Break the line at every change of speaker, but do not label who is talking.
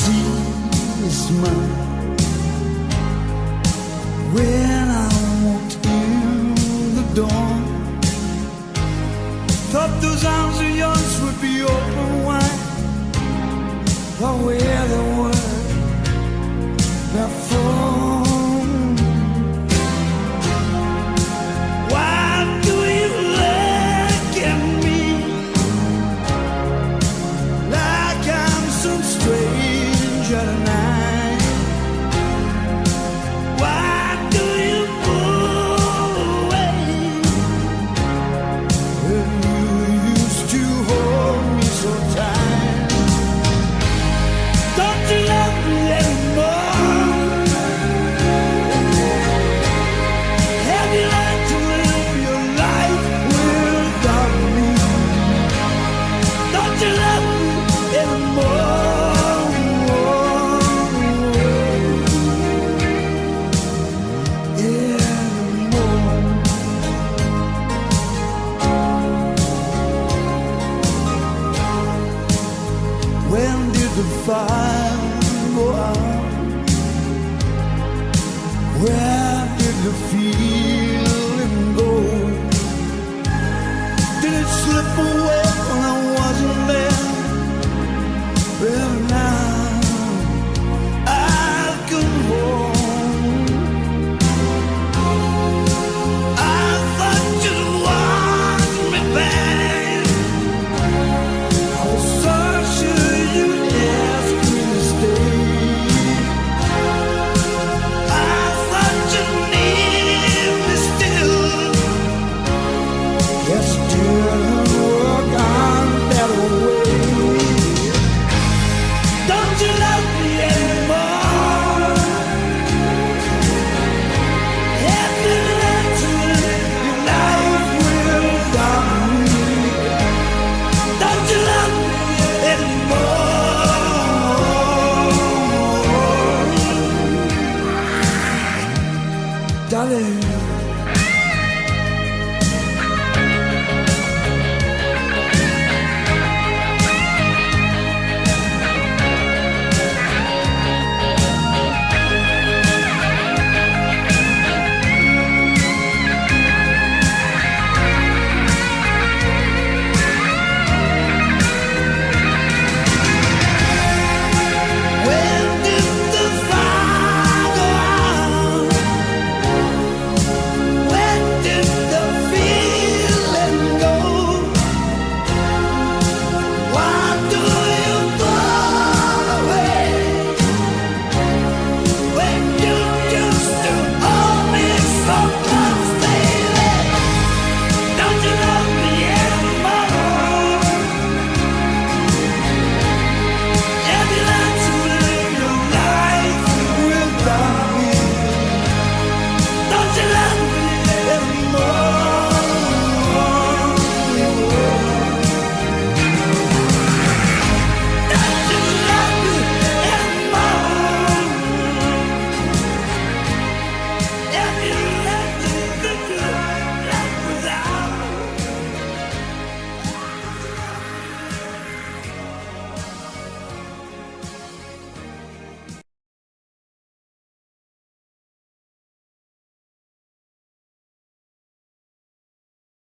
sea is mine. When I walked in the dawn, thought those arms of yours would be open wide, but where they were, they're full. Why do you look at me like I'm some stranger tonight? Why do you move away when you used to hold me so tight? Don't you love me anymore? Have you learned to live your life without me? Don't you love me anymore? Anymore. When did the fire go out? Where did the feeling go? Did it slip away